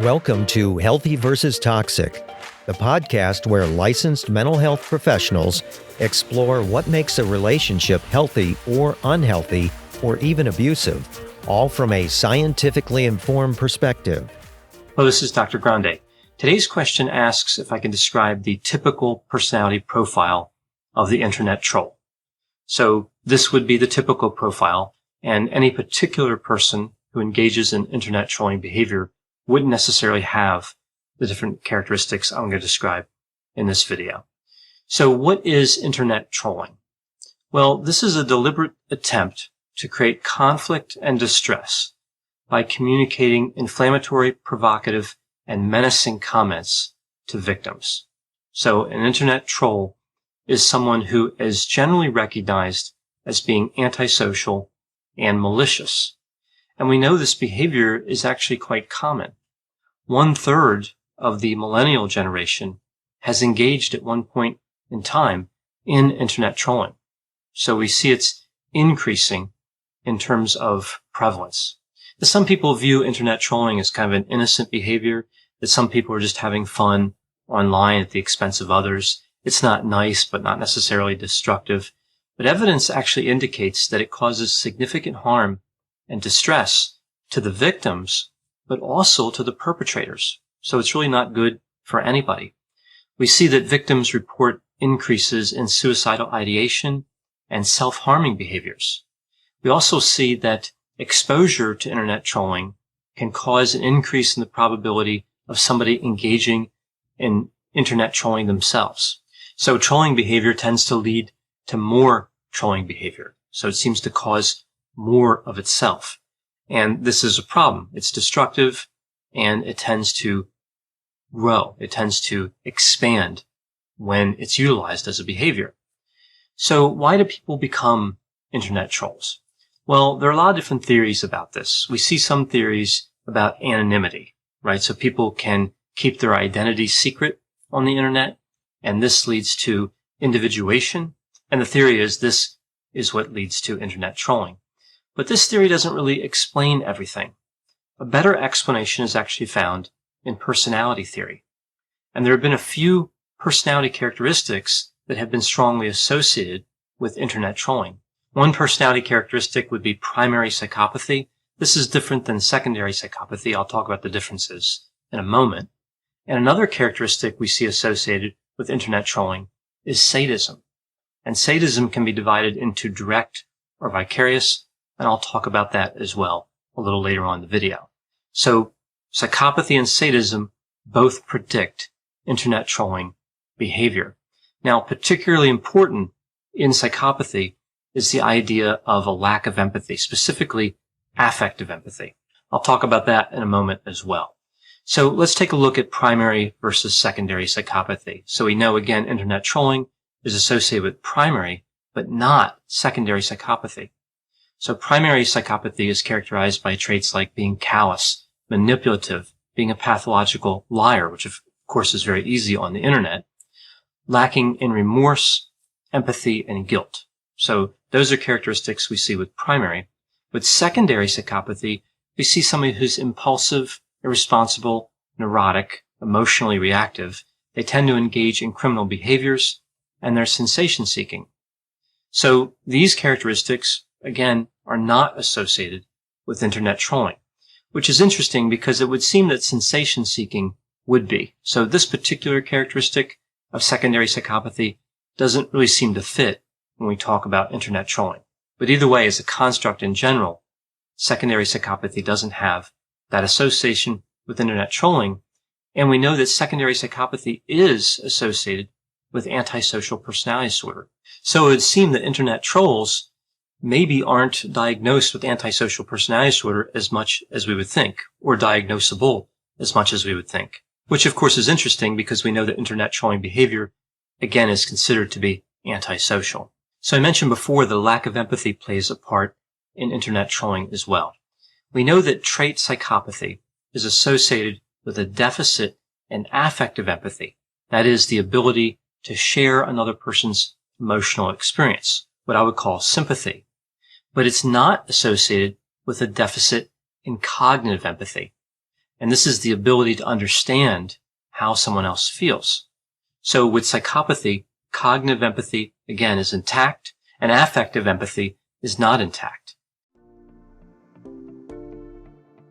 Welcome to Healthy versus Toxic, the podcast where licensed mental health professionals explore what makes a relationship healthy or unhealthy or even abusive, all from a scientifically informed perspective. Hello, this is Dr. Grande. Today's question asks if I can describe the typical personality profile of the internet troll. So this would be the typical profile, and any particular person who engages in internet trolling behavior wouldn't necessarily have the different characteristics I'm going to describe in this video. So what is internet trolling? Well, this is a deliberate attempt to create conflict and distress by communicating inflammatory, provocative, and menacing comments to victims. So an internet troll is someone who is generally recognized as being antisocial and malicious. And we know this behavior is actually quite common. 1/3 of the millennial generation has engaged at one point in time in internet trolling. So we see it's increasing in terms of prevalence. Some people view internet trolling as kind of an innocent behavior, that some people are just having fun online at the expense of others. It's not nice, but not necessarily destructive. But evidence actually indicates that it causes significant harm and distress to the victims, but also to the perpetrators. So it's really not good for anybody. We see that victims report increases in suicidal ideation and self-harming behaviors. We also see that exposure to internet trolling can cause an increase in the probability of somebody engaging in internet trolling themselves. So trolling behavior tends to lead to more trolling behavior. So it seems to cause more of itself. And this is a problem. It's destructive and it tends to grow. It tends to expand when it's utilized as a behavior. So why do people become internet trolls? Well, there are a lot of different theories about this. We see some theories about anonymity, right? So people can keep their identity secret on the internet, and this leads to individuation. And the theory is this is what leads to internet trolling. But this theory doesn't really explain everything. A better explanation is actually found in personality theory. And there have been a few personality characteristics that have been strongly associated with internet trolling. One personality characteristic would be primary psychopathy. This is different than secondary psychopathy. I'll talk about the differences in a moment. And another characteristic we see associated with internet trolling is sadism. And sadism can be divided into direct or vicarious, and I'll talk about that as well a little later on in the video. So psychopathy and sadism both predict internet trolling behavior. Now, particularly important in psychopathy is the idea of a lack of empathy, specifically affective empathy. I'll talk about that in a moment as well. So let's take a look at primary versus secondary psychopathy. So we know, again, internet trolling is associated with primary, but not secondary psychopathy. So primary psychopathy is characterized by traits like being callous, manipulative, being a pathological liar, which of course is very easy on the internet, lacking in remorse, empathy, and guilt. So those are characteristics we see with primary. With secondary psychopathy, we see somebody who's impulsive, irresponsible, neurotic, emotionally reactive. They tend to engage in criminal behaviors, and they're sensation-seeking. So these characteristics, again, are not associated with internet trolling, which is interesting because it would seem that sensation-seeking would be. So this particular characteristic of secondary psychopathy doesn't really seem to fit when we talk about internet trolling. But either way, as a construct in general, secondary psychopathy doesn't have that association with internet trolling, and we know that secondary psychopathy is associated with antisocial personality disorder. So it would seem that internet trolls maybe aren't diagnosed with antisocial personality disorder as much as we would think, or diagnosable as much as we would think, which of course is interesting because we know that internet trolling behavior, again, is considered to be antisocial. So I mentioned before the lack of empathy plays a part in internet trolling as well. We know that trait psychopathy is associated with a deficit in affective empathy. That is the ability to share another person's emotional experience, what I would call sympathy. But it's not associated with a deficit in cognitive empathy. And this is the ability to understand how someone else feels. So with psychopathy, cognitive empathy, again, is intact, and affective empathy is not intact.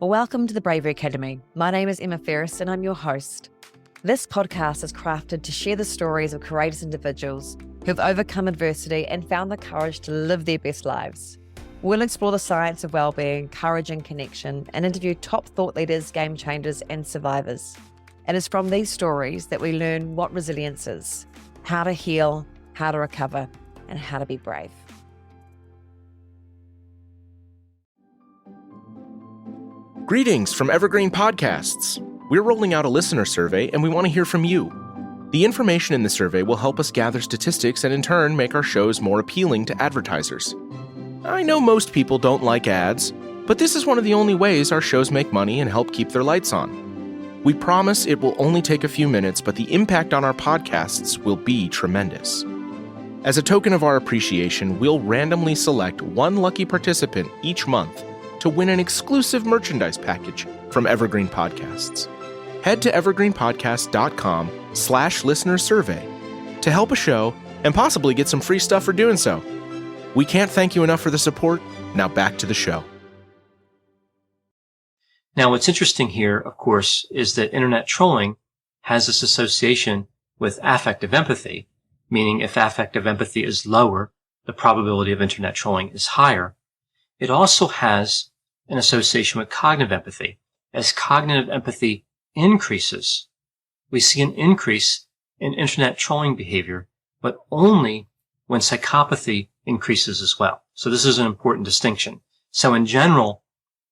Well, welcome to the Bravery Academy. My name is Emma Ferris and I'm your host. This podcast is crafted to share the stories of courageous individuals who've overcome adversity and found the courage to live their best lives. We'll explore the science of well-being, courage and connection, and interview top thought leaders, game changers, and survivors. And it's from these stories that we learn what resilience is, how to heal, how to recover, and how to be brave. Greetings from Evergreen Podcasts. We're rolling out a listener survey and we want to hear from you. The information in the survey will help us gather statistics and in turn make our shows more appealing to advertisers. I know most people don't like ads, but this is one of the only ways our shows make money and help keep their lights on. We promise it will only take a few minutes, but the impact on our podcasts will be tremendous. As a token of our appreciation, we'll randomly select one lucky participant each month to win an exclusive merchandise package from Evergreen Podcasts. Head to evergreenpodcast.com/listener survey to help a show and possibly get some free stuff for doing so. We can't thank you enough for the support. Now back to the show. Now, what's interesting here, of course, is that internet trolling has this association with affective empathy, meaning if affective empathy is lower, the probability of internet trolling is higher. It also has an association with cognitive empathy. As cognitive empathy increases, we see an increase in internet trolling behavior, but only when psychopathy increases as well. So this is an important distinction. So in general,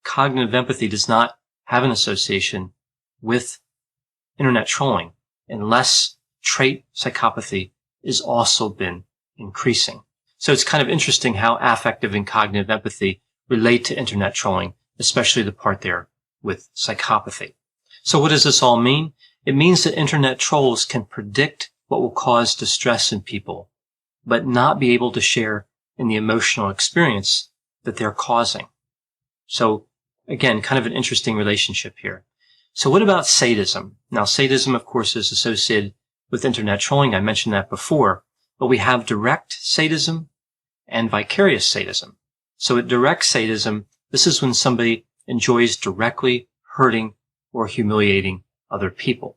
cognitive empathy does not have an association with internet trolling unless trait psychopathy is also been increasing. So it's kind of interesting how affective and cognitive empathy relate to internet trolling, especially the part there with psychopathy. So what does this all mean? It means that internet trolls can predict what will cause distress in people, but not be able to share in the emotional experience that they're causing. So again, kind of an interesting relationship here. So what about sadism? Now, sadism, of course, is associated with internet trolling. I mentioned that before, but we have direct sadism and vicarious sadism. So with direct sadism, this is when somebody enjoys directly hurting or humiliating other people.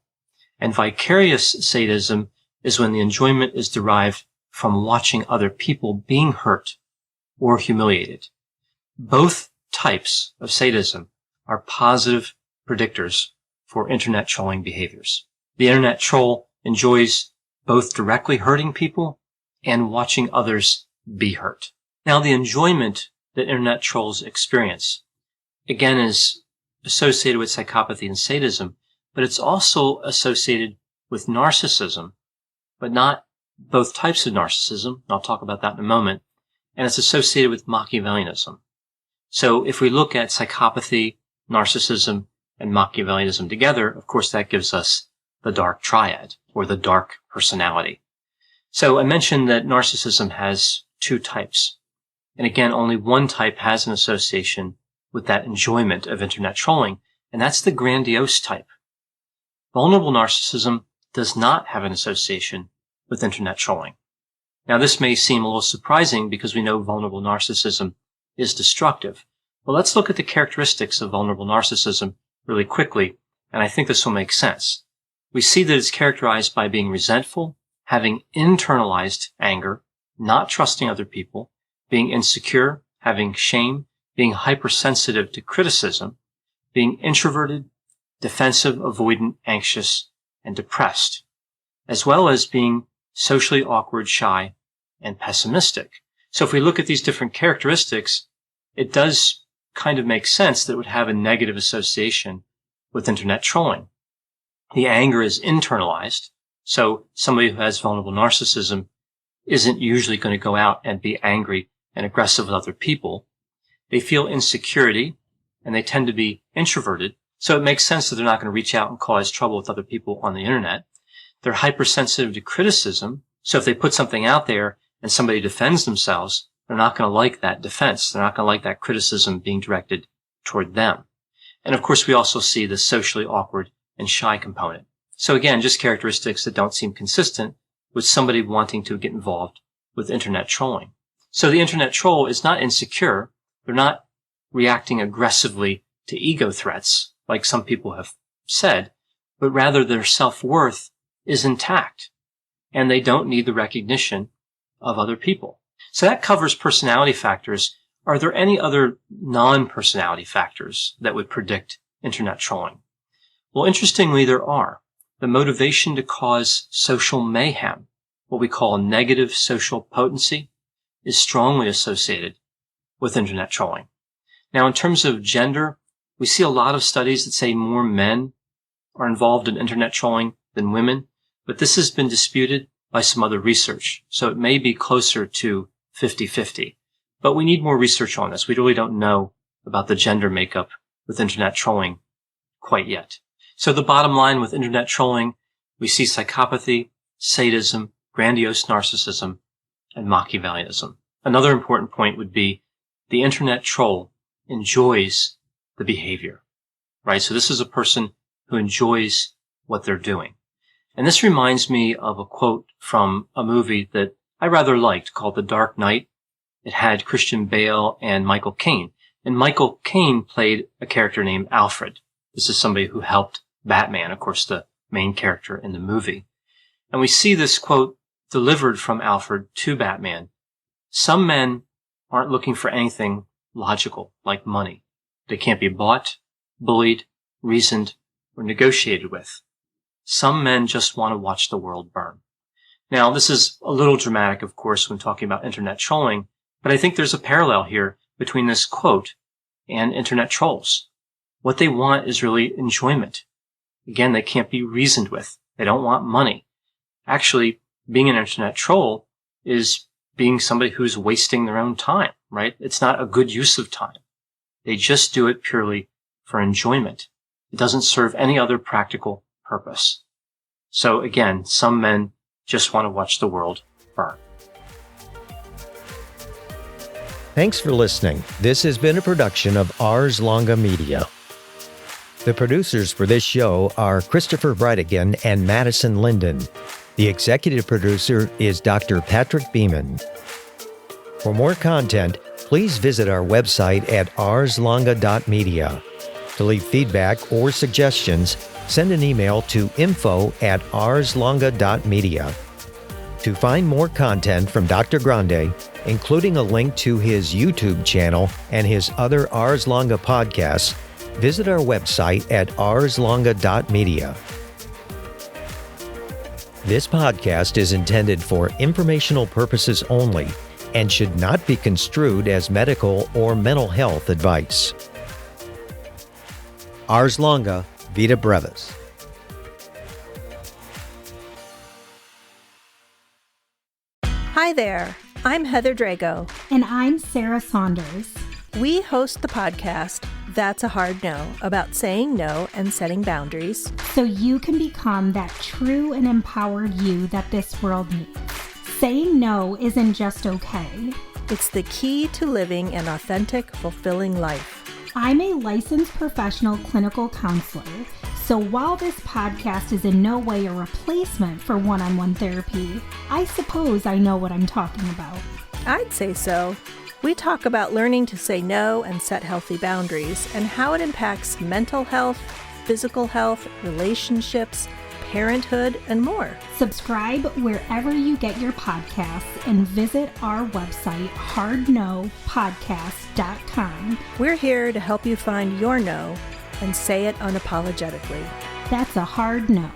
And vicarious sadism is when the enjoyment is derived from watching other people being hurt or humiliated. Both types of sadism are positive predictors for internet trolling behaviors. The internet troll enjoys both directly hurting people and watching others be hurt. Now, the enjoyment that internet trolls experience, again, is associated with psychopathy and sadism, but it's also associated with narcissism, but not both types of narcissism. I'll talk about that in a moment. And it's associated with Machiavellianism. So if we look at psychopathy, narcissism, and Machiavellianism together, of course, that gives us the dark triad, or the dark personality. So I mentioned that narcissism has two types. And again, only one type has an association with that enjoyment of internet trolling, and that's the grandiose type. Vulnerable narcissism does not have an association with internet trolling. Now, this may seem a little surprising because we know vulnerable narcissism is destructive. But let's look at the characteristics of vulnerable narcissism really quickly, and I think this will make sense. We see that it's characterized by being resentful, having internalized anger, not trusting other people, being insecure, having shame, being hypersensitive to criticism, being introverted, defensive, avoidant, anxious, and depressed, as well as being socially awkward, shy, and pessimistic. So if we look at these different characteristics, it does kind of make sense that it would have a negative association with internet trolling. The anger is internalized, so somebody who has vulnerable narcissism isn't usually going to go out and be angry and aggressive with other people. They feel insecurity, and they tend to be introverted, so it makes sense that they're not going to reach out and cause trouble with other people on the internet. They're hypersensitive to criticism, so if they put something out there and somebody defends themselves, they're not going to like that defense. They're not going to like that criticism being directed toward them. And of course, we also see the socially awkward and shy component. So again, just characteristics that don't seem consistent with somebody wanting to get involved with internet trolling. So the internet troll is not insecure. They're not reacting aggressively to ego threats, like some people have said, but rather their self-worth is intact, and they don't need the recognition of other people. So that covers personality factors. Are there any other non-personality factors that would predict internet trolling? Well, interestingly, there are. The motivation to cause social mayhem, what we call negative social potency, is strongly associated with internet trolling. Now, in terms of gender, we see a lot of studies that say more men are involved in internet trolling than women, but this has been disputed by some other research. So it may be closer to 50-50. But we need more research on this. We really don't know about the gender makeup with internet trolling quite yet. So the bottom line with internet trolling, we see psychopathy, sadism, grandiose narcissism, and Machiavellianism. Another important point would be the internet troll enjoys the behavior, right? So this is a person who enjoys what they're doing. And this reminds me of a quote from a movie that I rather liked called The Dark Knight. It had Christian Bale and Michael Caine. And Michael Caine played a character named Alfred. This is somebody who helped Batman, of course, the main character in the movie. And we see this quote delivered from Alfred to Batman. Some men aren't looking for anything logical, like money. They can't be bought, bullied, reasoned, or negotiated with. Some men just want to watch the world burn. Now, this is a little dramatic, of course, when talking about internet trolling, but I think there's a parallel here between this quote and internet trolls. What they want is really enjoyment. Again, they can't be reasoned with. They don't want money. Actually, being an internet troll is being somebody who's wasting their own time, right? It's not a good use of time. They just do it purely for enjoyment. It doesn't serve any other practical purpose. So again, some men just want to watch the world burn. Thanks for listening. This has been a production of Ars Longa Media. The producers for this show are Christopher Brightigan and Madison Linden. The executive producer is Dr. Patrick Beeman. For more content, please visit our website at arslonga.media. To leave feedback or suggestions, send an email to info@arslonga.media. To find more content from Dr. Grande, including a link to his YouTube channel and his other Ars Longa podcasts, visit our website at arslonga.media. This podcast is intended for informational purposes only and should not be construed as medical or mental health advice. Ars Longa, Vita Brevis. Hi there, I'm Heather Drago. And I'm Sarah Saunders. We host the podcast, That's a Hard No, about saying no and setting boundaries. So you can become that true and empowered you that this world needs. Saying no isn't just okay. It's the key to living an authentic, fulfilling life. I'm a licensed professional clinical counselor, so while this podcast is in no way a replacement for one-on-one therapy, I suppose I know what I'm talking about. I'd say so. We talk about learning to say no and set healthy boundaries and how it impacts mental health, physical health, relationships, parenthood, and more. Subscribe wherever you get your podcasts and visit our website, hardnopodcast.com. We're here to help you find your no and say it unapologetically. That's a hard no.